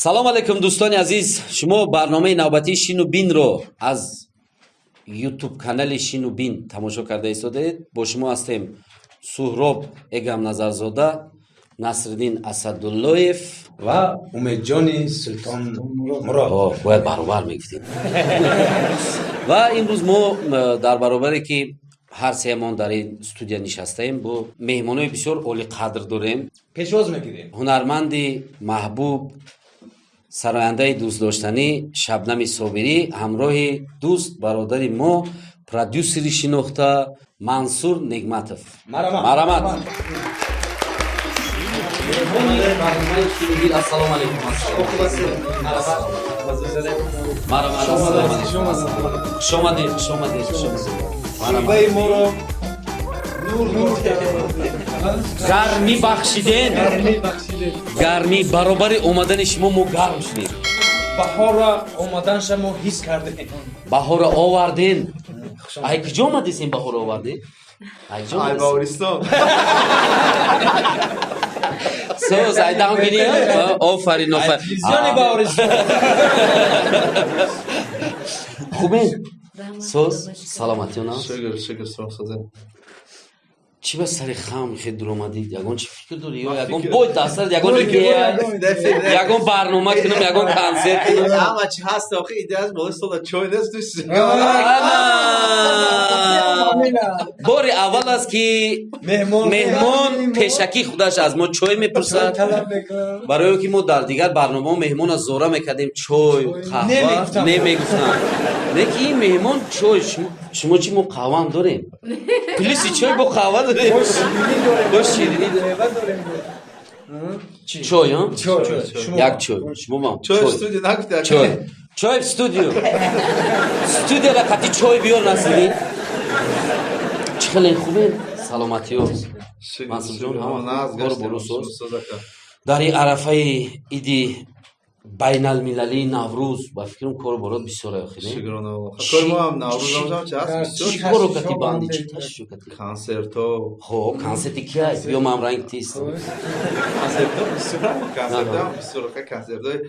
салом алейкум дӯстони азиз, шумо барномаи навбатии Шину Бинро аз ютуб канали Шину Бин тамошо карда истодаед. Бо шумо ҳастем Суҳроб Эгам Назарзода, Насриддин Асадуллоев ва Умедҷони Султон Мурод. бояд баробар мегуфтем. Ва имрӯз мо дар баробаре ки ҳар сеямон дар ин студия нишастаем, бо меҳмонои бисёр олиқадр дорем. Пешвоз мегирем. ҳунарманди маҳбуб, сарояндаи дӯстдоштанӣ Шабнами Собирӣ ҳамроҳи дӯст бародари мо, продюсери шинохта Мансур Нигматов. Марамат. Ассалому алейкум. гармӣ бахшиден, гармӣ баробари омадани шумо мо гарм шудем. Баҳора омаданша мо ҳис кардем. Баҳора оварден. Ай куҷо омадесем баҳора оварден? Ай Баҳористон. So'z aytangini, ofarin. Televiziyoni Bаҳористон. Хубен? So'z саломатиона. Шукр, сохсазем. Чӣ ба сари хам хел дуромадид? Ягон чӣ фикр дорӣ? Ё ягон бой дастар, ягон идея, ягон барнома кинам, ягон консерт кинам. Ама чӣ ҳаст охи идеяш боли сола чой нест дӯст. бори аввал аст ки меҳмон пешакӣ худаш аз мо чой мепурсад. барое ки мо дар дигар барномаҳо меҳмона зора мекардем, чой, қаҳва немегуфтам. Леки ин меҳмон чой, шумо чӣ мо қаҳваам дорем? Плюси чой бо қаҳва дорем. Бо ширинӣ дорем. Чой, а? Як чой. Шумо мам. Чой студия нагуфта. Чой. Чой в студию. Студияда қати чой биёр Насриддин. Чӣ хеле хубен? Саломатиё. Мансурҷон ҳама борусоз. Дар ин арафаи иди байналмилалии Наврӯз ба фикрам кору борот бисёр охине. Шукрона. Наврӯз ҳаст. Чӣ коро кати банди, чӣ ташвиқ кати? Консертҳо. Хоб, консерти ки аст? Биё ман ранг тист. Консертҳо бисёр консертҳои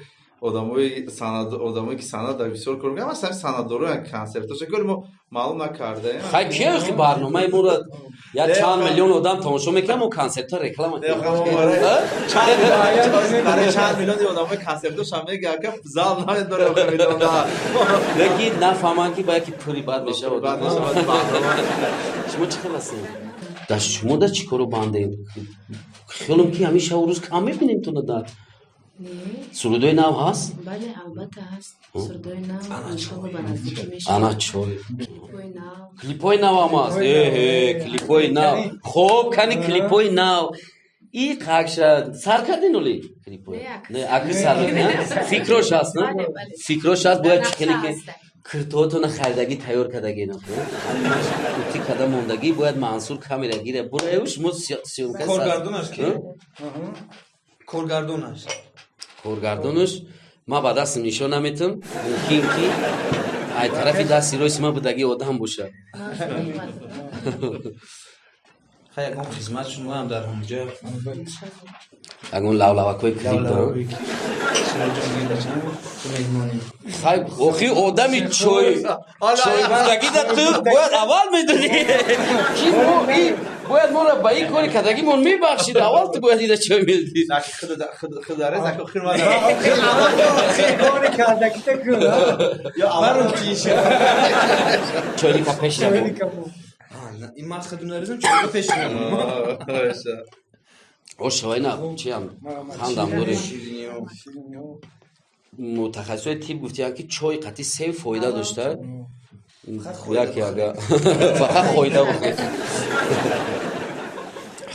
одамои ки санад дар бисёр кор мекунанд. Масалан санаддороян консертҳо шакори мо маълум накардаем. Хай ки охи барномаи моро як чанд миллион одам тамошо мекунад, мо консертҳо реклама барои чанд миллиони одамои консертҳошам мегӯяд ки зал намедоре миллиона. леки нафаҳманд ки ба яки пури бад мешавад. шумо чӣ хел ҳастед? дар шумо дар чӣ коро бандем? хиёлам ки ҳамиша рӯз кам мебинем туна дар сурудои нав ҳаст? бале албатта ҳаст. сурудои нав иншалло ба наздикӣ мешавад. ана чой Клипҳои нав. клипҳои нав ҳам ҳаст. клипҳои нав. хоб кани клипҳои нав и қакша сар кардин оли клипҳои не аки сар мекунад. фикрош ҳаст на фикрош ҳаст. бояд чӣ хеле ки киртоатона харидагӣ тайёр кардагӣ на ути када мондагӣ бояд Мансур камера гира бураю шумо сёмка Коргардонаш ки? Коргардонаш. коргардонаш ма ба дастам нишон наметам. мумкин ки ай тарафи дасти рости ма будагӣ одам бошад. Хай ягон хизмат шумоам дар ҳамҷо. ягон лавлавакҳои клип дорам. хай охи одами чой будагида ту бояд аввал медонӣ ки мо бояд моро ба ин кори кардагимон мебахшид. аввал ту бояд ида чой медодӣ. Хидаре зако хирмат. Кори кардагита кун. Ё аварун тиша. чойника пеш Ин мас хадунаризм чойга пеш меём. ошавай на чиам хандам дорем. мутахассисои тиб гуфтиянд ки чой қати се фоида доштад. яке ага фақат фоида бохед.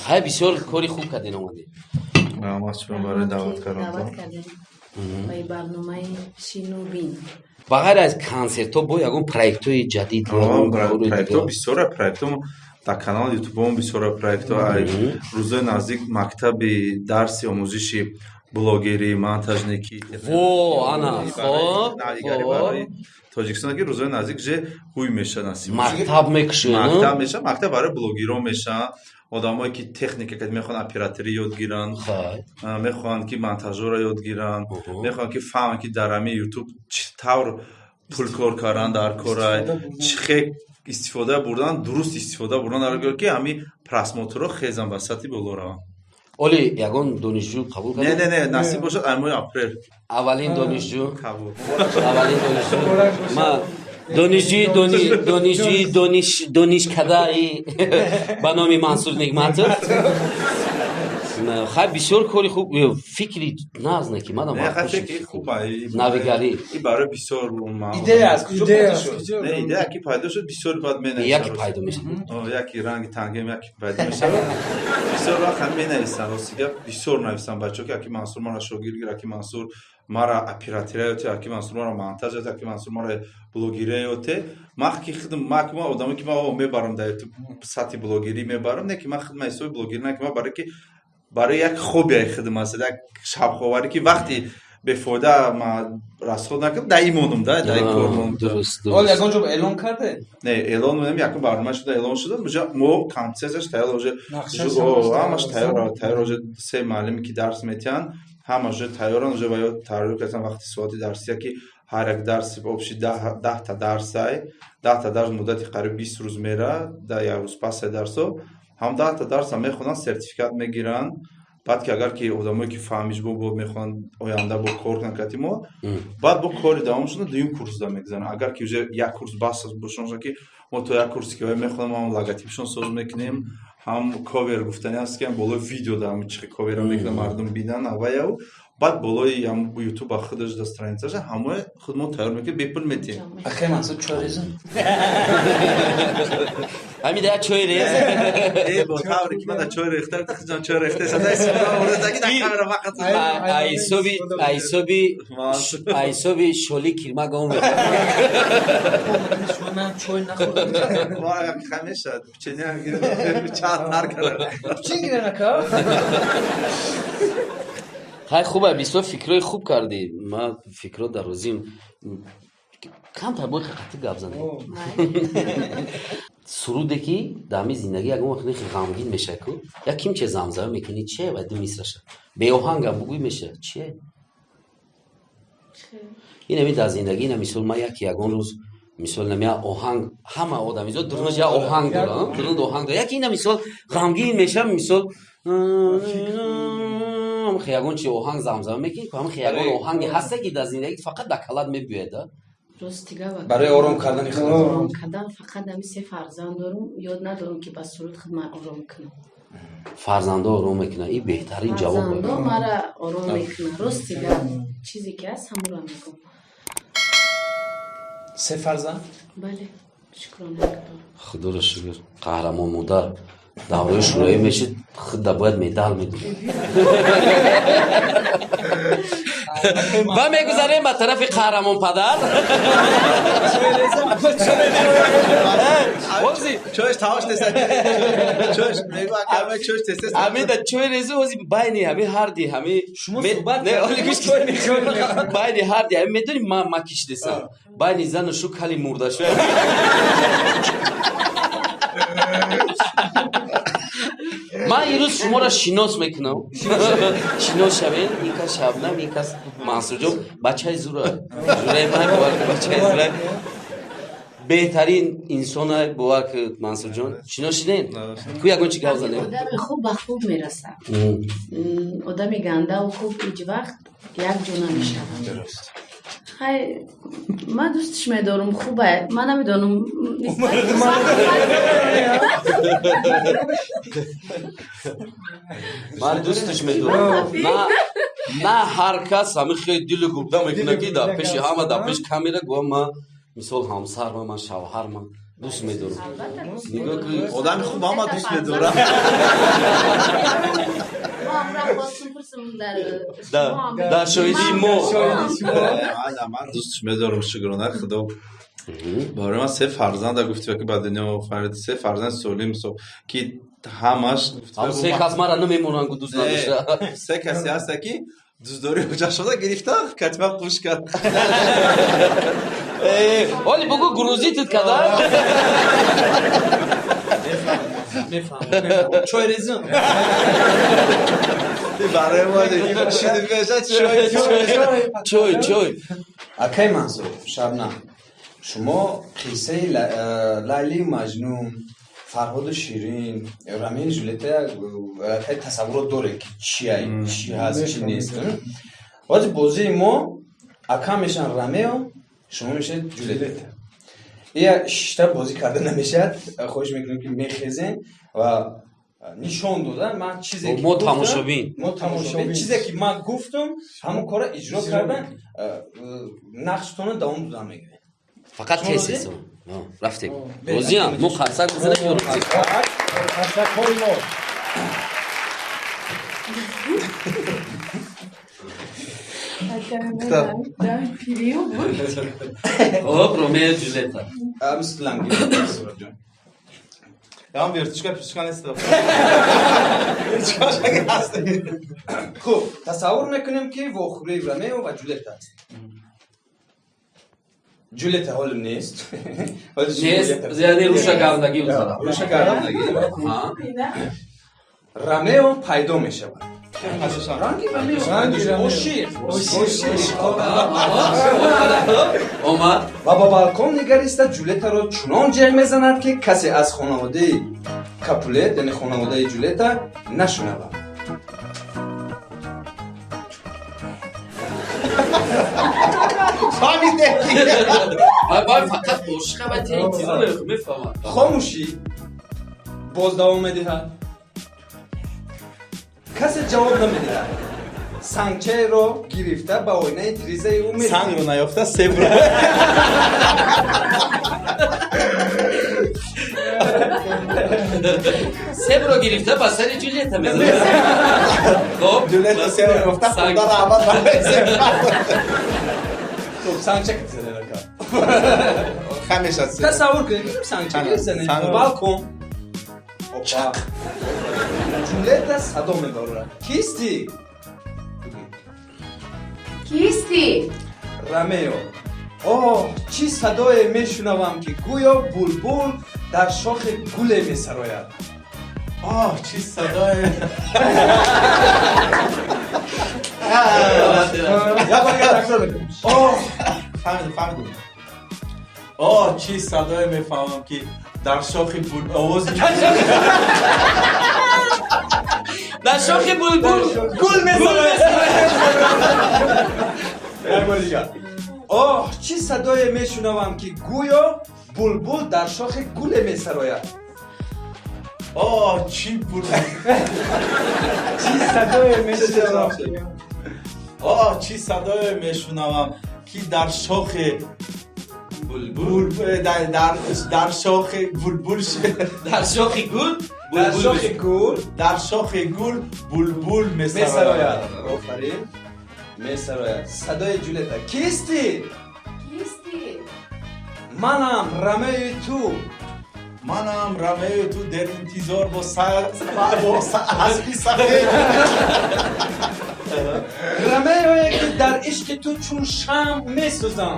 хай бисёр кори хуб кардин омадед. барои даъват кардем ба барномаи Шину Бин. ба ғайр аз консертҳо бо ягон проектҳои ҷадид проектҳо бисёра проектҳо дар канали ютубом бисёра проектҳо рӯзои наздик мактаби дарси омӯзиши блогери, монтажники. Во, ана, хоб, навигари барои Тоҷикистон ки рӯзои наздик же ҳуй меша насиб. мактаб мекушӣ, мактаб меша, мактаб барои блогирон меша. Одамое ки техника ки мехоҳанд операторӣ ёд гиранд, мехоҳанд ки монтажёрро ёд гиранд, мехоҳанд ки фаҳманд ки дар ҳамин ютуб чӣ тавр пул кор кардан дар кора, чӣ хел истифода бурдан, дуруст истифода бурдан дар кора ки ҳамин просмотрро хезан ба сатҳи боло раванд. оли ягон донишҷӯ қабул кардед? Не, насиб бошад дар моҳи апрел. аввалин донишҷӯ Қабул. аввалин донишҷӯ ма донишкадаи ба номи Мансур Нигматов. хай бисёр кори хуб фикри назне ки мадам фикри хуб навигарӣ и барои бисёр идея аз куҷо пайдо шуд? идея ки пайдо шуд бисёр бад менависам. яке пайдо мешавад. яки ранги тангем яки пайдо мешавад. бисёр вақт ҳам менависам ростига бисёр нависам бачаҳо ки аки Мансур мара шогирд гир, аки Мансур мара оператора ёте, аки Мансур мара монтаж ёте, аки Мансур мара блогира ёте. ман ки хидм ма одаме ки ма мебарам дар ютуб сатҳи блогерӣ мебарам, не ки ман хидма ҳисоби блогерӣ не ки ман барои ки барои як хобби хидм аст, як шабховарӣ ки вақти бефоида ман расход накардам, дар ин монам дар ин кор монам. дуруст ҳол ягон ҷо эълон карде? Не, эълон монем, якон барнома шуда эълон шуда, мо концерташ тайёр уже ҳамаш тайёр уже се муаллиме ки дарс метиҳанд, ҳамаш уже тайёранд уже ва ё тарҳиё кардам вақти соати дарсия ки ҳар як дарси обши 10 дарсай, 10 дарс муддати қариб 20 рӯз мера, дар як рӯз пасай дарсо ҳам 10 дарса мехонанд, сертификат мегиранд. баъд ки агар ки одамое ки фаҳмиш бо мехоҳанд оянда бо кор кунанд кати мо, баъд бо кори давом шуда дуюм курсда мегузаранд. агар ки уже як курс бас бошон ки мо то як курсе ки мехонем ҳам логотипшон соз мекунем, ҳам ковер гуфтани аст ки болои видео дар чӣ ковера мекунем мардум бинанд аваяв, баъд болои ютуба худаш да страницаша ҳамаи худ мо тайёр мекунем, бепул метиҳем. ахе Мансур чорезм ҳамин дар чой рез бо тавре ки ман дар чой рехта ҷон чой рехта садаи сӯра бурдаги дар камера вақт айсоби шоли кирмак он шуна чой нахӯрдам ҳамеша печенье чат тар кардам. чӣ гиранака хай хуба бисёр фикрои хуб кардӣ. ман фикро дар рӯзим камтар бои хақиқатӣ гап занем. суруде ки дар ҳамин зиндагӣ ягон вақт нехи ғамгин меша ку як кимче замзама мекунӣ чие ва ду мисраша беоҳангам бугӯй меша чие инами дар зиндагӣ ина мисол ман ягон рӯз мисол намя оҳанг ҳама одамизод дурнаш я оҳанг доранд дуранд оҳанг доранд яки ина мисол ғамгин меша мисол ягон чи оҳанг замзама мекунӣ ҳам ягон оҳанги ҳаста ки дар зиндагӣ фақат дар калад мебӯяда барои ором кардани ором кардан фақат ҳамин се фарзанд дорам, ёд надорам ки ба суруд хидмат ором кунам. фарзандо ором мекунад. ин беҳтарин ҷавоб фарзандо мара ором мекунад. рости гап чизе ки ҳаст ҳамонро мегӯм. се фарзанд бале шукрона дорам. худоро шукр қаҳрамон модар давраи шӯроӣ мешид худда бояд медал медиҳ ва мегузарем ба тарафи қаҳрамон падар. чойш тавош неса чойш мегӯ акама чойш теста ҳамида чой резу ҳози байни ҳами ҳарди ҳами шумо суҳбат байни ҳарди ҳами медонӣ ман киштесам байни зану шу кали мурдашу ман имрӯз шуморо шинос мекунам. шинос шавед. ин кас Шабнам, ин кас Мансурҷон бачаи зура бачаи зура беҳтарин инсона бовар ки Мансурҷон шинос шидем ку ягон чи гап занем. одами хуб ба хуб мерасад. одами гандаву хуб ҳеҷ вақт як ҷо намешавад. хай ман дӯстиш медорам. хуба ман намедонам ман дӯстиш медорам. на ҳар кас ҳамин хеле дилу губда мекунад ки дар пеши ҳама дар пеши камера гӯя ман мисол ҳамсарман ман шавҳарман дӯст медорам. нигоҳ ки одами хуб ҳама дӯст медорам. дар шоҳидии мо ман дӯстиш медорам шукрона худо барои ман се фарзанда гуфти ки ба дунё офарид се фарзанди солим ки ҳамаш се кас мара намемонанд дӯст надошта. се касе ҳаста ки дуздори ҳуҷа шуда гирифта катима қуш кард. оли бугу грузитит када мефаҳмам. Чойрезин. барои мо дегим шидид меша чой акай Мансур Шабнам, шумо қиссаи Лайлию Маҷнун, Фарҳоду Ширин, Рамеи Ҷулета акай тасаввурот доред ки чия чӣ ҳаст чӣ нест? ҳозир бозии мо ака мешавад Рамео, шумо мешавед Ҷулета. ия шишта бозӣ карда намешавад. хоҳиш мекунем ки мехезем ва нишон дода ман чизе ки мо тамошобин чизе ки ман гуфтам ҳамон кора иҷро карда нақштона давом дода мегирем. фақат тесесо рафтем розиям мо қарсак бизанем ё розӣ хоб ромео ҷулета Мислам гирем. ям вертишка пишка нест. хуб тасаввур мекунем ки вохӯрии Ромео ва Ҷулета аст. Ҷулета ҳолим нест. нест яъне рӯша гардагӣ узара рӯша гардагӣ. Ромео пайдо мешавад. ранги Ромео ошир омад ва ба балкон нигариста Ҷулетаро чунон ҷеғ мезанад ки касе аз хонаводаи Капулет яъне хонаводаи Ҷулета нашунавад. бай фақат бошиқа ва те интизор мефаҳмад хомӯшӣ боз давом медиҳад. касе ҷавоб намедиҳад. сангчаеро гирифта ба оинаи тирезаи ӯ сангро наёфта себро себро гирифта ба сари ҷулета мезанад хоб ҷулета себро ёфта худа раҳбат хуб сангча ки задарака ҳамеша тасаввур кунед ки сангча мезанед балкон опа Ҷулета садо мебарорад. кисти кисти Ромео. оҳ чӣ садое мешунавам ки гӯё булбул дар шохи гуле месарояд. чӣ садое фаҳмидум чӣ садое мефаҳмам ки дар шохи овози дар шохи булбул гул месарояд. оҳ чӣ садое мешунавам ки гӯё булбул дар шохи гуле месарояд. чӣ чӣ садое мешунавам ки дар шохи дар шохи булбул дар шохи гул дар шохи гул булбул месарояд. офарин месарояд. садои Ҷулета. кисти манам Ромеои ту. манам Ромеои ту дер интизор бо ҳасби сафед. Ромеое ки дар ишқи ту чун шам месӯзам.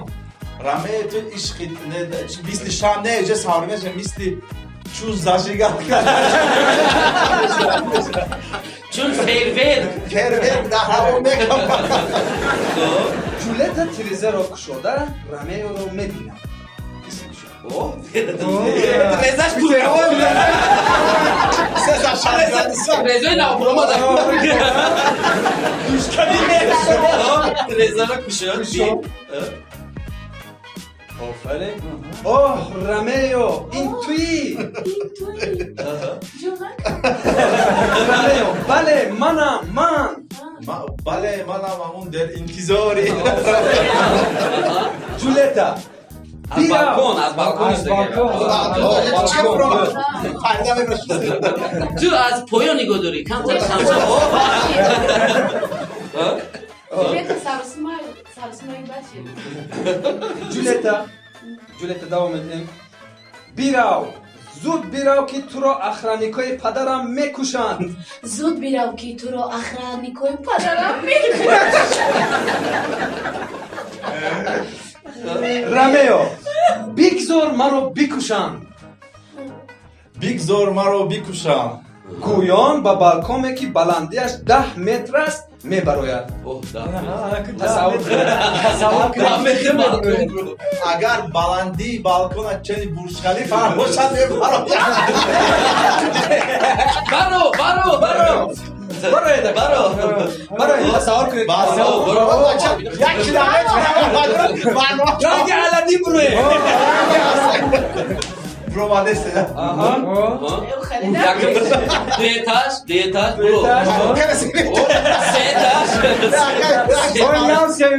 Ромеои ту ишқи мисли шам не ҷа савримеша мисли чун зажигалка чун фейрверк дар ҳаво мекунад. Ҷулета тирезаро кушода Ромеоро мебинад. резаш резои навбуромада резаро кушод офарин. оҳ Ромео ин туи. Ромео бале манам ман. бале манам ҳамун дер интизори. Ҷулета аз балкон ту аз поён нигоҳ дорӣ камтар хамча Ҷулета давом медиҳем. бирав زود بیراو که تو را اخرانیکای پدرم میکشند. زود بیرو که تو رو اخرانیکوی پدرم میکنم. رمیو بگذار مرا بکشند. بگذار مرا بکشم. گویان با بالکن که بلندیش 10 متر است میبراید. اوه تصور کنید. اگر بلندی بالکن چنی برج خلیفه باشد میبرم. برای تصور کنید. یک کیلومتر رنگ علدی بروی. برو مادسته. دو etaż برو.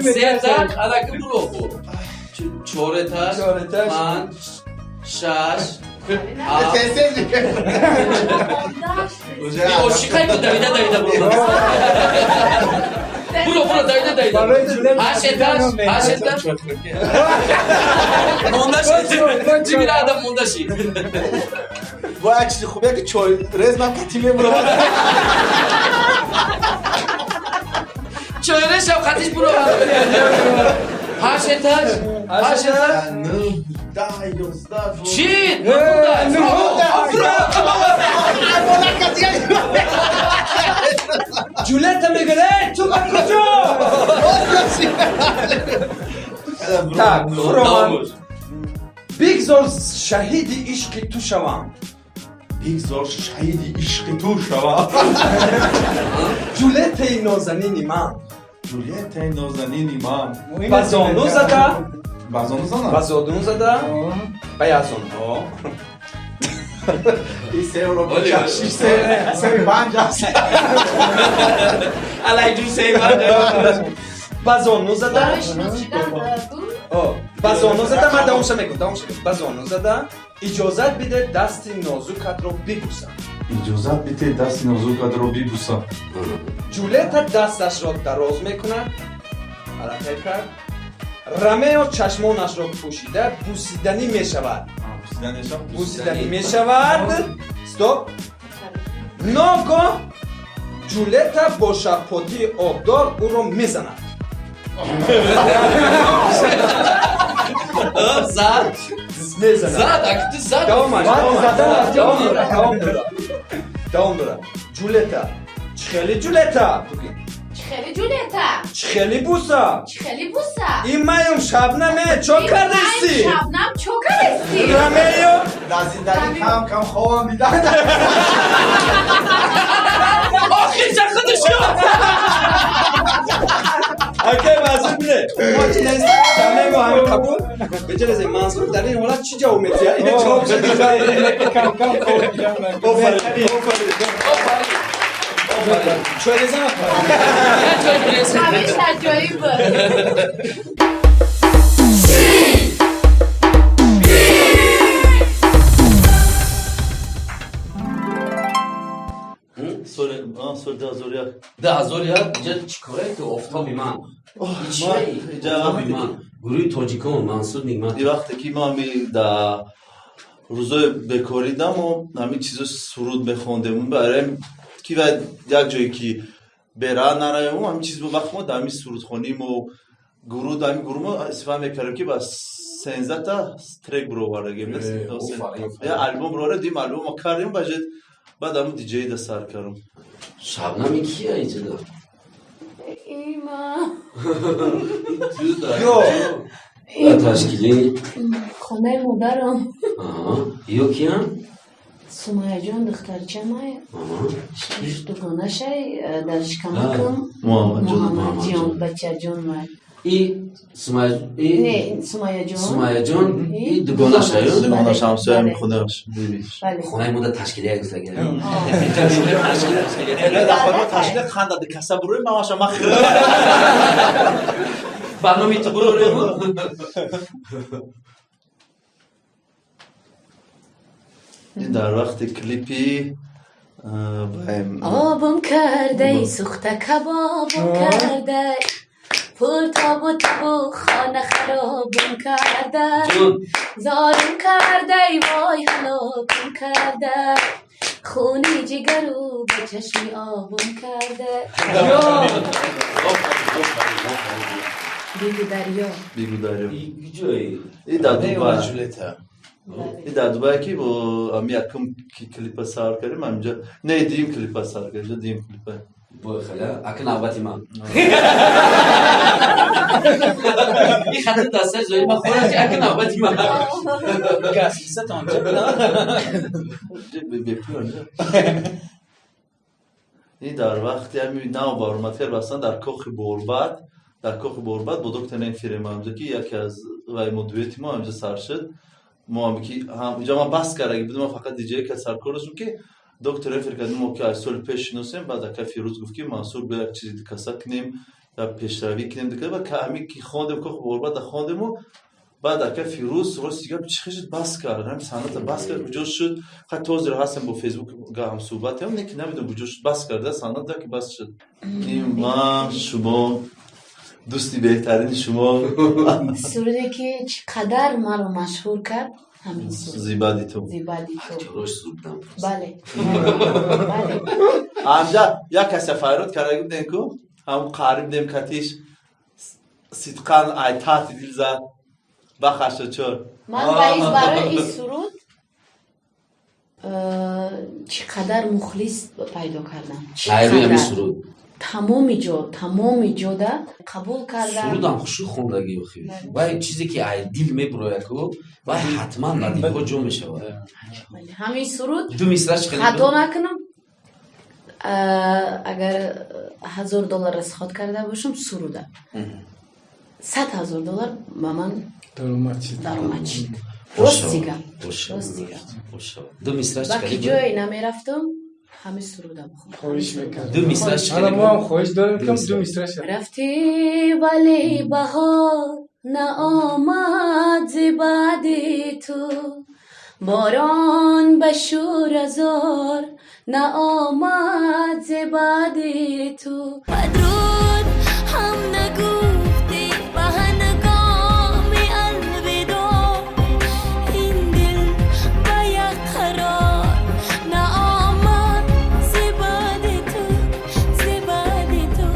سه etaż الکی برو. 4 etaż 5 6 اوشیقای بود دویده برو. برو دویده 8 etaż مونده شد. چی میره آدم مونده شید. باید چیزی خوبیه که چای رز من قطی میبرم. چایره شب خطیش برو. 8 etaż 8 etaż 9 10 11 چی؟ نمونده جولتا میگه تو با کجا؟ tak Roman بگذار شهید عشق تو شوم. بگذار شهید عشق تو شوم. جولت نازنینی من جولیت نازنینی من بازانو زده بازانو زنم بازانو زده بیازون این 3 euro بچشی 3 است. علی جون سیمان بازانو زده بود. بازانو زده من دومش میکنم بازانو زده اجازت بده دست نازکت رو ببوسم. اجازت بده دست نازکت رو ببوسم. جولتا دستش را دراز میکنه. حرکت کرد. رمیو چشمانش را پوشیده بوسیدنی میشود. بوسیدنی میشود. استوب. ناگاه جولتا با شپاتی آبدار او را میزند. زد اگه تو زد دوام داره جولتا چخیلی جولتا خیلی جونتا. چخیلی بوسا خیلی بوسا. این مایم شبنمه چو کردستی شبنم چو کردستی. رمیو زندگی کم خوابم میدن. آخی چه خودش شد. اوکی بازم بله ما چیزی تمام با هم قبول بجلسه منصور در این حالت چی جواب میدی؟ اینه جواب شدی کم چوی رزم همیش در جایی بود. سول دازوریا ده ازوریا اینجا چیکاره که افتابی من افتابی من گروه تاجیکان منصور نعمت این وقتی که ما در روزای بکاریدم و همین چیزا سرود بخوندم برای که یک جایی که برا نرایم همین چیز وقت ما در همین سرود خونیم و گروه ما استفاده میکردیم که بس 13 تا ترک برو بردیم یا آلبوم برو دیم آلبوم ما کردیم بعد همون دیجی دا سر کردم. شبنمی کیه اینجا دا؟ ایما یو تشکیلی خونه مادرم. یو کیم؟ سمایه جان دخترچه مایه دوگانه شای در شکمکم محمد جان بچه جان مایه ای سمایه نه سمایه جان ای دوگانه شایون؟ دوگانه شمسه هم خونه باش خونه مونده تشکیلی ها گفته گرم در خواهی ما تشکیل خنده ده کسا بروی ما ماشا ما خیلی برنامه تو برو رو این در وقت کلیپی آبم کرده سوخته کبابم کرده پول تابو خانه خرابم کرده زارم کرده ای وای هلاکم کرده خونی جگرو به چشمی آبم کرده بیگو دریا بیگو دریا جایی این در دوبای جولتا این در دوبای که با امی یکم کلیپ سار کردیم همینجا نه دیم کلیپ سار کردیم اینجا دیم کلیپ بای خیلی اکن نوبتی من این خط دسته زوی من خورم که اکن نوبتی من گاسیست آنجا بپی آنجا این در وقتی همی نو بارمت کرد بستن در کخ بوربت با دکتر این فیلم همجا که یکی از وی مدویتی ما همجا سر شد ما هم که اینجا من بس کرد اگه بدون فقط دیجی که سر کردشم که دکتر این فیلم کردیم ما که از سال پیش شناسیم بعد اکا فیروز گفت که منصور به یک چیزی دکسا کنیم یا پیشروی کنیم دیگه و که همی که خواندم کخ بوربت خواندم و بعد اکا فیروز روز دیگه چخشید بس کرد هم سنت بس کرد کجا شد خیلی توضیح هستم با فیسبوک هم صحبت هم نکی نمیدونم کجا شد بس کرده سنت که بس شد این ما شما دوستی بهترین شما سروده که چقدر ما رو مشهور کرد همین سرود زیبادی تو روش سودم بله بله همجا یک کسی فایرات کرده بودن که همون قریب دیم کتیش صدقان ایتات دیل زد بخشت چور من باید برای این سرود چقدر مخلص پیدا کردم ایروی همی سرود تمامی جا ده قبول کردم سرود هم خوشو خوندگی بخیر و یک چیزی که ای دیل میبروی که و حتما ندید ها جو میشه همین سرود دو میسرش خیلی خطا نکنم اگر $1000 رسخات کرده باشم سروده $100,000 با من درآمد شد راست دیگه دو میسرش با که جایی نمیرفتم همه سروده بخونم خواهش میکنم دو میسرش حالا ما هم خواهش داریم که دو میسرش رفتی ولی بهار نه آمد ز بعد تو باران به شورزار نه آمد ز بعد تو بدرود هم نگفتی و هنگامی الوداع این دل به یک قرار نه آمد ز بعد تو ز بعد تو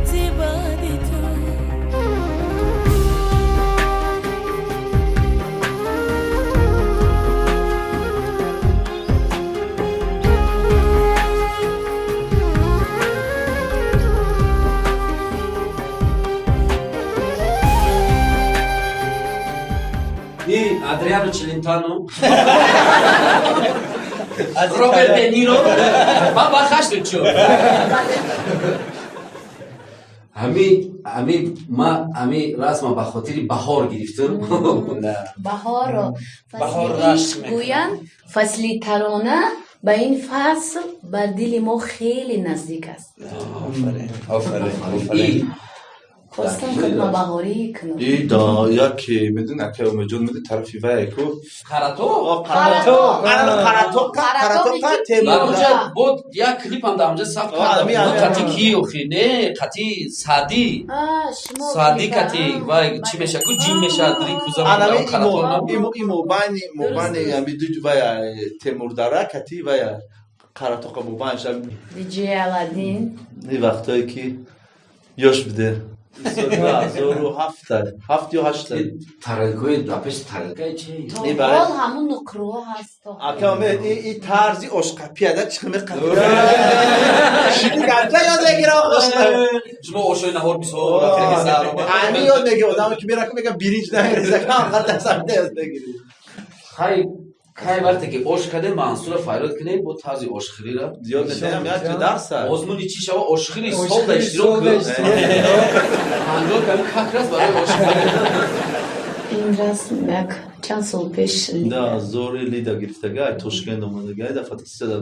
ز بعد تو این ادریانو چلنتانو روبرت دنیرو من بخشت چو همی رسم به خاطر بهار گرفتم بهار را بهار فصل رسم عشق گویند فصلی ترانه به این فصل بر دل ما خیلی نزدیک است این خواستم خدمه بهاری کنم این دا یکی میدونه که اومجون میده طرفی وی که قراتو قراتو اونجا بود یک کلیپ هم در اونجا ثبت کردم قطی کیو خینه قطی سعدی شما سعدی بگیدم. قطی و چی میشه که جیم میشه دری کوزا الان قراتو این موبانی همی دو وی تیمور داره کتی وی قراتو که موبانش دیجی علادین این وقتایی که یاش بده 2007 یا 8 ترکای دپش ترکای چی این برای حال همون نکروه هست اکام این ترزی عشق پیاده چخمه قبیله شیدی گرده یاد بگیر آقا شما اوشوی نهار بیسو رفیقی سر رو همی یاد بگیر آدم که میره که میگه بریج نمیرزه که هم قد دستم یاد بگیری خیلی وقتی که عشق کردیم منصور فایرات کنیم با تازی عشقی را زیاد نتیم یاد تو درس هست آزمونی چی شما عشقی سال داشتی رو که هنگاه کمی ککرس برای عشقی این رسم یک چند سال پیش دا زوری لیدا گرفتگاه توشکند اومدگاه دفعه تسته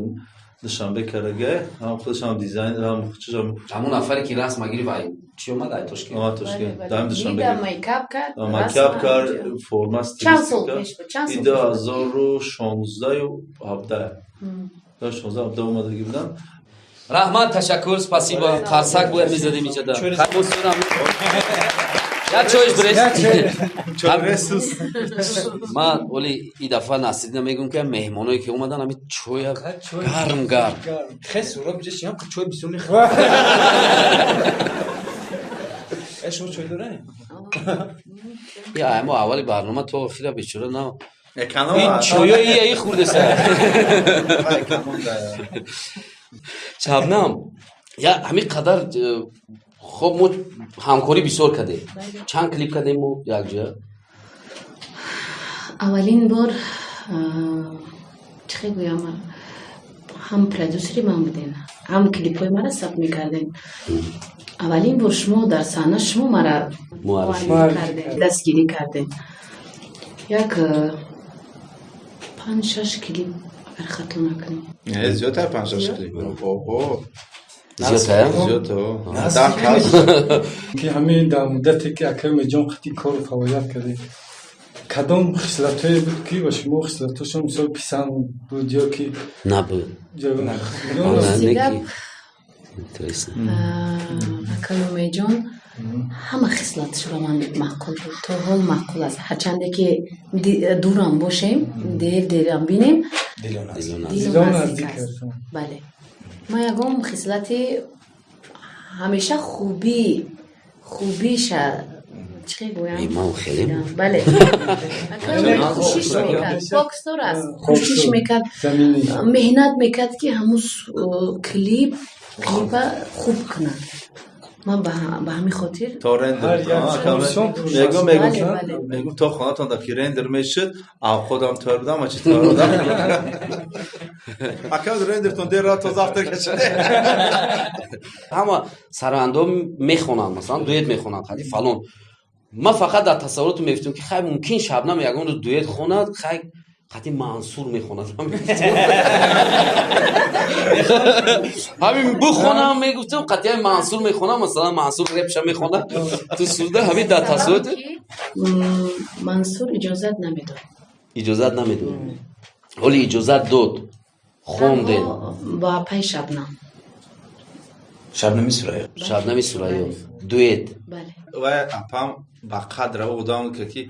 دوشنبه کرده هم خودش هم دیزاین هم چشم همون نفری که رسم مگیری وای چی اومد ای توشکند توشکند دائم دوشنبه دیدم میکاپ کرد مکیاب کار فرما چند سال پیش بود چند سال ایده پیش 2016 و 17 2016 17 اومدگی بودم رحمت تشکر спасибо ترسک بود میزدیم اینجا دا یک як чойш бирес чоресус ман оли и дафъа Насриддин мегӯм ки меҳмоное ки омадан ҳами чоя гарм خیلی سورا بجه چیم که چوی بسیار میخواه شما چوی داره؟ я мо аввали барнома то охира бечора на еканом ин чоя ия хурдеса шабнам я ҳамин қадар хоб мо ҳамкорӣ бисёр кардем чанд клип кардем мо якҷоя аввалин бор чӣ гӯям ҳам продюсери ман будем ҳам клипҳои мара сабт мекардем аввалин бор шумо дар саҳна шумо мара дастгирӣ кардем як 5-6 клип агар хато накунем зиёдтар 5-6 клип зиёдтая зиёд که همین در مدتی که اکرم جان قطعی کار و فعالیت کردیم کدام خصلت‌های بود که با شما خصلت‌هاشون مثال پسند بود یا که набуд акалумеҷон ҳама хислатш ба ман маъқул буд то ҳол маъқул аст ҳарчанде ки дурам бошем дерам бинем дило наздик аст бале ман ягон хислати ҳамеша хубиша чӣ гӯям имон хеле бале кӯшиш мекард боксдор аст кӯшиш мекард меҳнат мекард ки ҳамун клипа хуб кунад ман ба ҳамин хотир мегӯм то хонатон ки рендер мешуд ав ходам тойр будам ачи тойр будам акам рендертон дер то завтра кашиде ҳама сароандом мехонанд масалан дуэт мехонанд хади фалон ман фақат дар тасаввуротум мефтам ки хай мумкин шабнам ягон рӯз дуэт хонад хай қати Мансур мехонад ҳамин бухонам мегуфтам қати Мансур мехонам масалан Мансур репша мехонад ту сурда ҳамин дар тасаввурот Мансур иҷозат намедод ҳоли иҷозат дод хондем ба пай шабнами сурайё дуэт ва апам ба қадра одам ки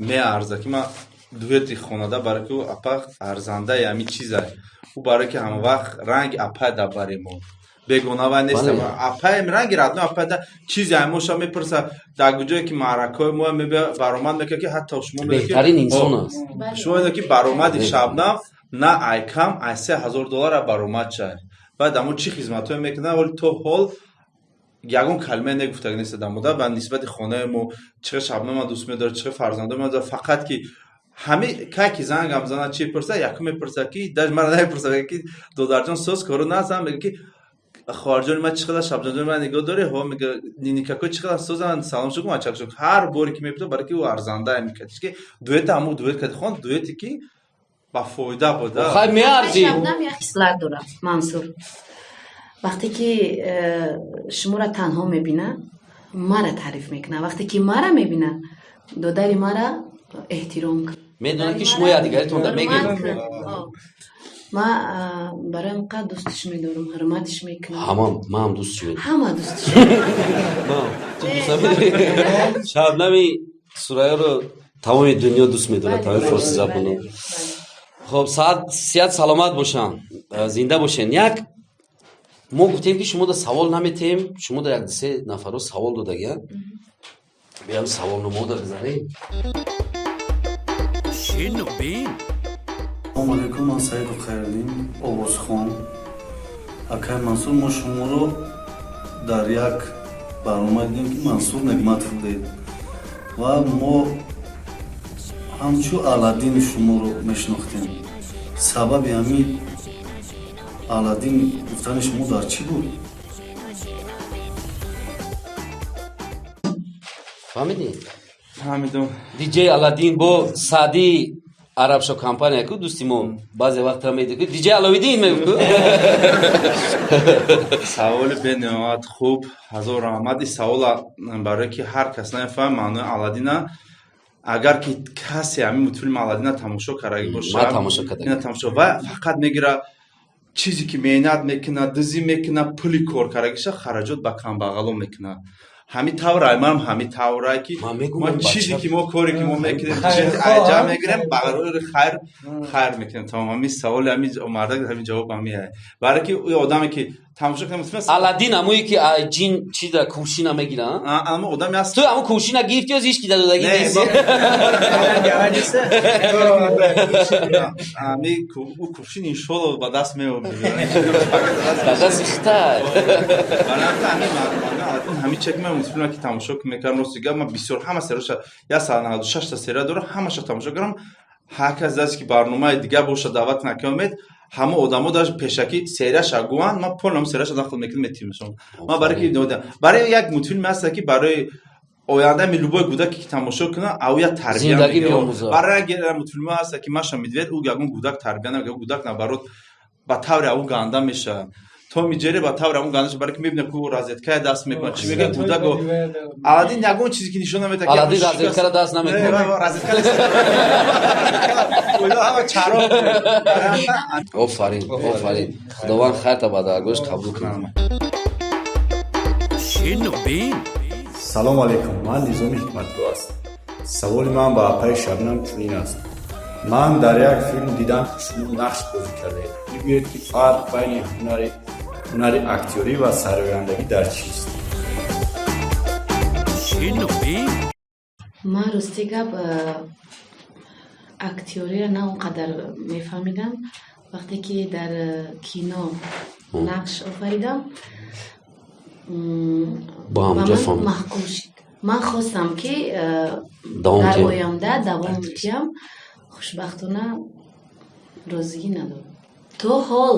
меарза ки ман дуэти хонада барои ки апа арзандаи ҳамин чиза ӯ барои ки ҳама вақт ранги апа дабарем бегонава нестам апаем ранги радно апа да чизи ҳамоша мепурса дар гуҷое ки маъракаҳои мо баромад мекунад ки ҳатто шумо беҳтарин инсон аст шумо ки баромади шабнам на ай кам ай $3,000 баромад шад баъд амо чӣ хизматҳое мекунад вале то ҳол ягон калимае негуфтаг неста дар мудdat ба нисбати хонаи мо чӣ шабнама дӯст медорад чӣ фарзандаи мо фақат ки ҳами кай ки зангам занад чӣ пурса якум мепурса ки даже мара намепурса ки додарҷон соз кору назам мега ки хоҳарҷони ман чӣ қадар шабҷонҷони ман нигоҳ дорӣ ҳо мега никако чӣ қадар созан салом шукм ачакшук ҳар боре ки мепурса барои ки ӯ арзандае мекардиш ки дуэта ҳамо дуэт карди хон дуэте ки ба фоида буда хай меарзи шабнам як хислат дорад Мансур вақте ки шуморо танҳо мебина мара таъриф мекунад вақте ки мара мебина додари мара эҳтиром медонад ки шумо якдигаритон мегӯед ман бароям қад дӯстиш медорам ҳурматиш мекунам ман ҳам дӯстиш медорам ҳама дӯстиш шабнами сурайёро тамоми дунё дӯст медорад тамоми форсизабонон хоб сиҳат саломат бошан зинда бошен як мо гуфтем ки шумо да савол наметем шумо да як се нафаро савол додагиян биям саволномода бизанем шинубин Assalomu alaykum, man Saidov Xayruddin, Ovozxon. Akay Mansur, мо шуморо дар як барнома дидем ки Мансур Нигматов дид ва мо ҳамчун Аладдини шуморо мешинохтем. Сабаби ҳамин Аладдин гуфтани шумо дар чӣ буд? фаҳмидем диҷей Аладдин бо Саъди арабшо компания ку дӯсти мо баъзе вақтра медиҳ ки диҷей Аловиддин мегӯ саволи бениҳоят хуб ҳазор раҳмат ин савол барое ки ҳар кас намефаҳм маънои Аладдина агар ки касе ҳамин мултфилми Аладдина тамошо кардаги бошад тамошо ва фақат мегира чизе ки меҳнат мекунад дизӣ мекунад пули кор кардагиша хараҷот ба камбағалон мекунад ҳамин таврай манам ҳамин таврай ки Ман мегӯям, мо бача- чизе ки мо коре ки мо мекунем Хайр- аҷа мегирем барои хайр мекунем тамом ҳамин саволи ҳамин марда ҳамин ҷавоб ҳамин ай барои ки ӯ одаме ки тамошо кунем Аладдин ҳамое ки ҷин чида кӯшина мегиранд. ама одаме аст Ту ҳамн кӯшина гирифти ё зиш ки дадодаги Не, диси? ҳамин ӯ кӯшин иншоалло ба даст меёбем Ба дасти хитай. ҳамин чек ман мутфилма ки тамошо мекардам рости гап ман бисёр ҳама сериалша 196 та сериал дорам ҳамаша тамошо кардам ҳар кас даст ки барномаи дигар боша даъват накунад ҳама одамо даже пешакӣ серияша гӯянд ман полнам серияша дахл мекунам метимошом ман барои ки барои як мутфилм аст ки барои оянда ми любой кӯдаке ки тамошо кунад ав як тарбия Зиндагӣ меомӯзад. барои як мутфилм аст ки маша медвед ӯ ягон кӯдак тарбия намекунад кӯдак наоборот ба таври аву ганда мешавад Том и Джерри ба таври аву ганда барои ки мебинад ки ӯ розеткаи даст мекунад чӣ мегӯяд кӯдако Аладдин ягон чизе ки нишон намедиҳад ки Аладдин розеткаро даст намекунад. Офарин, офарин. Худованд хайрта ба даргоҳаш қабул кунад. салом алейкум ман низоми ҳикматгӯ ҳастам саволи ман ба апаи шабнам чунин аст ман дар як филм дидам ки шумо нақш бозӣ кардед бигӯед ки фарқ байни ҳунари актёрӣ ва сарояндагӣ дар чист ман рости гап актёрия на он қадар мефаҳмидам вақте ки дар кино нақш офаридам Ба ҳам ба ҷо ман фаҳмид. маҳкум шуд ман хостам ки Давом дар кунед. оянда давом киям хушбахтона розигӣ надорам то ҳол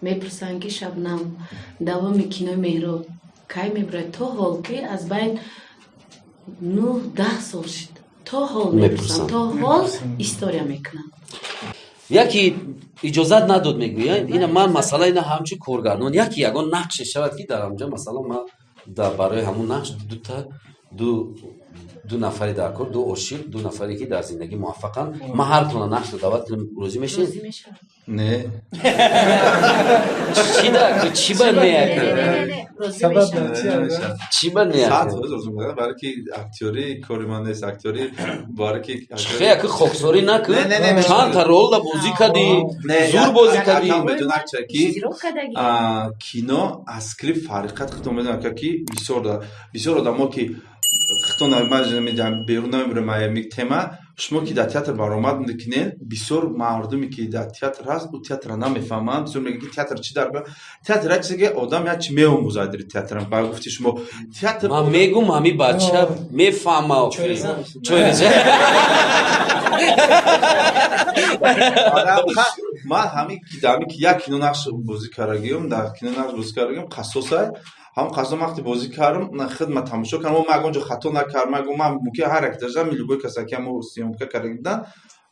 мепурсанд ки шабнам давоми кинои меҳроб кай мебурад то ҳол ки аз байн 9-10 сол шуд то ҳол мепурсанд то ҳол история мекунам Яке иҷозат надод мегӯяд ина ман масъала ина ҳамчун коргардон яке ягон нақше шавад ки дар ҳамҷо масалан ман барои ҳамун нақш ду нафаре дар кор ду ошиқ ду нафаре ки дар зиндагӣ муваффақанд ман ҳар кона нақшро даъват кунам розӣ мешавед розӣ мешавам не чӣ дар чӣ ба меякӣ розӣ Сабаб мешавам чӣ ба саат меякӣ розум мекунад барои ки актёрӣ кори ман нест актёрӣ барои ки чихе яки хоксорӣ накун Не, чандта ролда бозӣ кардӣ зур бозӣ кардӣ медонад ки чизро кадаги кино аз клип фариқат хито медонад ки бисёр одамо ки хито берун намебурем аями тема шумо ки дар театр баромад мекунед бисёр мардуме ки дар театр ҳаст ӯ театрро намефаҳманд бисёр мегӯянд ки театр чӣ дар театр як чизе ки одам як чи меомӯзад дар театр ба гуфти шумо театр ман мегум ҳамин бача мефаҳма чойреза ман ҳамин ки як кино нақш бозӣ кардагиём дар кино нақш бозӣ кардагиём қассосай ҳам қассо вақте бозӣ кардам хидмат тамошо кардам ман ягон ҷо хато накардам ман мумкин ҳар як дажа ми любой каса ки мо сиёмка карда будан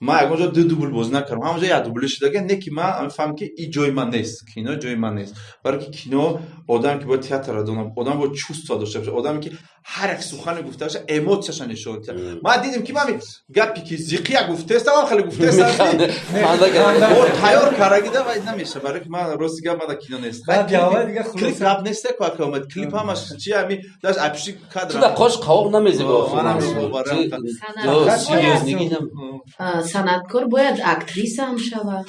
ман ягон ҷо ду дубл бозӣ накардам ҳамон ҷо як дубле шудаги не ки ман фаҳмам ки ин ҷои ман нест кино ҷои ман нест барои ки кино одаме ки бояд театрро донад одам бояд чувство дошта бошад одаме ки ҳар як сухане гуфта бошад эмоцияша нишон диҳад ман дидем ки ман гапе ки зиқия гуфтаестам ман хеле гуфтаестам тайёр кардагида ва намеша барои ки ман рости гап ман кино нест клип гап нест ку омад клип ҳамаш чи ами даш апши кадр туда qosh qovoq namezebo санъаткор бояд актриса ҳам шавад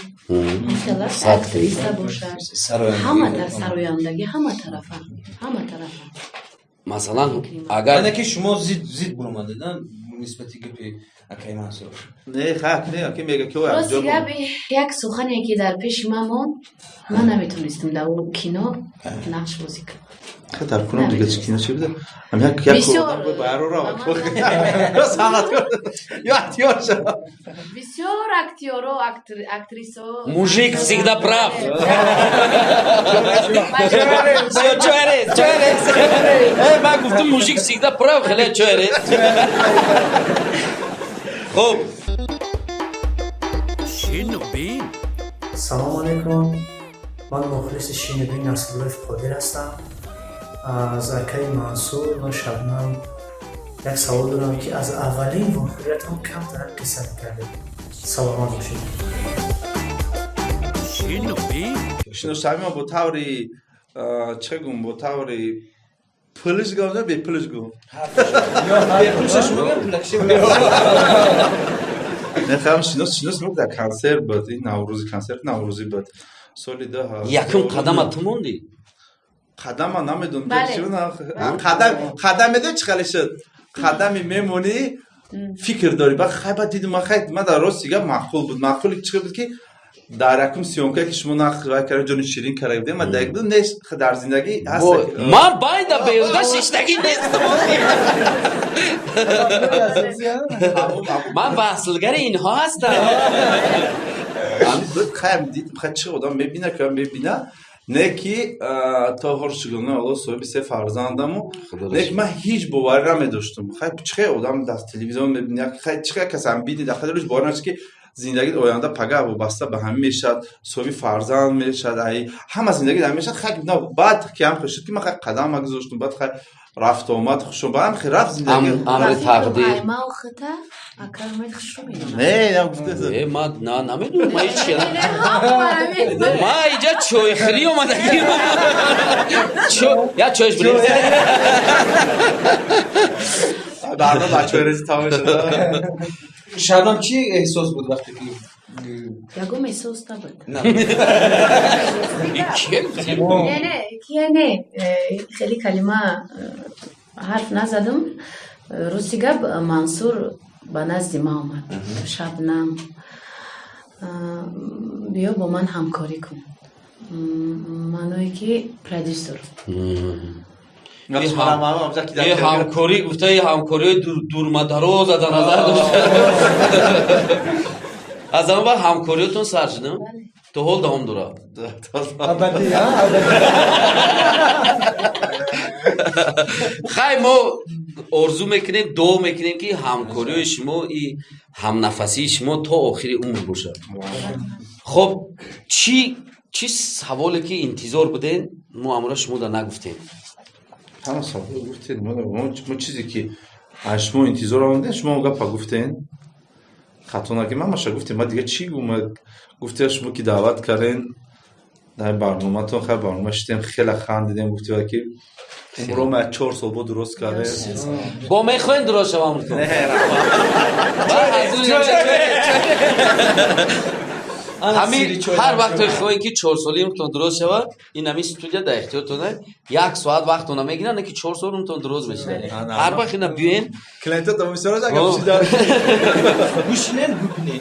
актриса бошад ҳама сарояндагӣ ҳама тарафа масалан агар ана ки шумо зид буромадедан нисбати гапи акаи мансур не хак не ки мега ки рости гап як сухане ки дар пеши ман монд ман наметонистам дар он кино нақш бозӣ кунам хатар кунам дига чи кино чи буде ам як одам байрора санаткор ё актёр шава бисёр актёро актрисо мужик всегда прав ман гуфтам мужик всегда прав хеле чойрез хуб салом алейкум ман мухлиси шинобин насруллоев қодир ҳастам аз акаи мансур ва шабнам як савол дорам ки аз аввалин вохӯриятон камтар қисса мекардед саломат бошед шиношавима бо таври чӣ гум бо таври پولش گفت نه به پولش گفت بپوشش میگم پولکشی نه خواهم شناس میگم در کنسر بود این نوروزی کنسرت نوروزی بود سالی ده یکم قدم تو موندی قدم من نمیدونم بله. قدم میدونی چی خالی شد قدمی میمونی فکر داری بعد خیلی دیدم من در راست دیگه معقول بود معقولی چی بود که در یکم سیونکه که شما نخ رای کرده جون شیرین کرده بودیم من دیگه نیست در زندگی هست من باید بیوده ششتگی نیستم من وصلگر اینها هستم خیر دیدم خیلی چه آدم میبینه که میبینه نه که تا هر شگونه الله صاحب سه فرزندمو نه که من هیچ باوری نمیداشتم خیلی چه آدم در تلویزیون میبینه خیلی چه کسی هم بیدی در خیلی روش باور نشد که زندگی آینده پگاه وابسته به هم میشد صاحب فرزند میشد ای همه زندگی در میشد خیلی نه بعد که هم خوشید که من خیلی قدم گذاشتم بعد خیلی رفت آمد خوشم بعدم خیلی رفت زندگی امر تقدیر ما خطا اکرمت خوشم نه گفته من نمیدونم ما هیچ ما اینجا چوی خری اومده یا چویش بریم برنامه بچه رزی تمام شده شبنم چی احساس بود وقتی که یکم احساس نبود نه نه خیلی کلمه حرف نزدم روزی گب منصور به نزد ما آمد شبنم بیا با من همکاری کن منوی که پرودیوسر یه همکاری گفته یه همکاری دورمدراز از نظر داشته از اما با همکاریتون سرچنم تو حال دام دورا خیلی ما ارزو میکنیم دو میکنیم که همکاری شما هم نفسی شما تا آخری عمر باشه خب چی سوالی که انتظار بودین ما امورا شما دا نگفتیم همه سوال گفتین ما چیزی که شما انتظار آمده شما گفت گفتین خطا نگیم ما گفتیم ما دیگه چی گفته شما که دعوت کردین در برنامه تون خیلی برنامه شدیم خیلی خندیدیم گفتیم که عمرو ما 4 سال بود درست کردیم با میخواین درست شما امرتون همین هر وقت خواهیم که 4 سالی امتون درست شود این همی استودیا در احتیاطونه 1 ساعت وقت اونها میگیرن که 4 سال امتون درست بشه هر وقت اینا بیوین کلینتا تا میسراز اگه بشی دار گوشینن گوپینه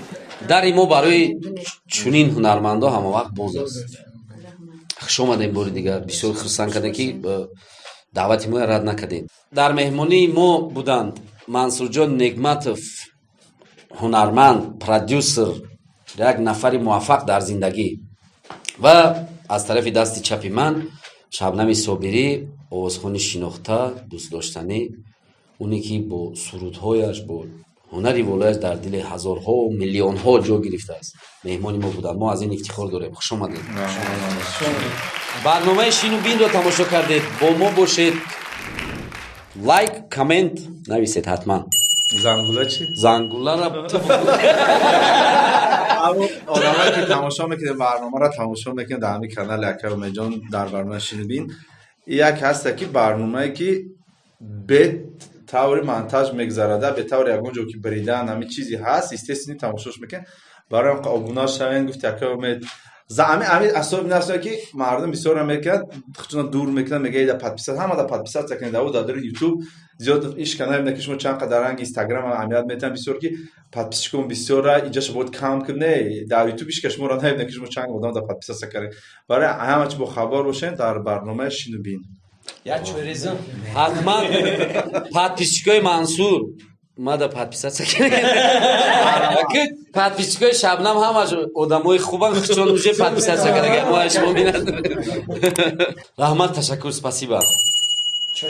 در ایمو برای چونین هنرمندا همه وقت باز است خوش آمدین باری دیگر بسیار خرسند کردن که دعوت ما رد نکردین در مهمانی ما بودند منصور جان نگمتوف هنرمند پرودیوسر یک نفر موفق در زندگی و از طرف دست چپی من شبنم صابری آوازخوان شناخته دوست داشتنی اونی که با سرودهایش با هنری والایش در دل هزارها و میلیونها جا گرفته است مهمانی ما بودن ما از این افتخار داریم خوش آمدید برنامه شین و بین رو تماشا کردید با ما باشید لایک کامنت نویسید حتما زنگوله چی؟ زنگوله را آدمایی که تماشا میکنه برنامه را تماشا میکنه در همین کانال اکرم جان در برنامه شین بین یک هست که برنامه‌ای که به طور مونتاژ میگذرده به طور یگونجا که بریدن همین چیزی هست استثنی تماشاش میکنه برای ابونا شوین گفت که امید زعمی اصلا نفسه که مردم بسیار میکنن خودشون دور میکنن میگه ایده پادپیسات همه دا پادپیسات سکنده و در یوتیوب زیاد ایش کانال نکش ما چند قدر رنگ اینستاگرام هم اهمیت میتن بسیار که پادپیس کن بسیار را اینجاش بود کم کنه در یوتیوب ایش کش ما را نکش ما چند آدم دا پادپیسات سکنه برای همه چی با خبر باشین در برنامه شین و بین یا چوریزم حتما پادپیسچیکای منصور ما دا پادپیسات سکنه که پادپیسچیکای شبنم همش آدمای خوبن چون اوجه پادپیسات سکنه ما شما بینن رحمت تشکر спасибо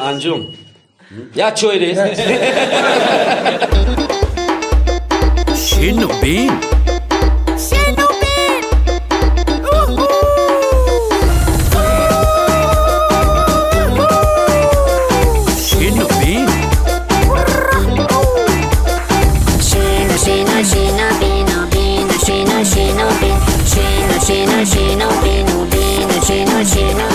انجام یا چویریز شنو بین Shino, bino, bino, bino, bino, bino, bino, bino, bino.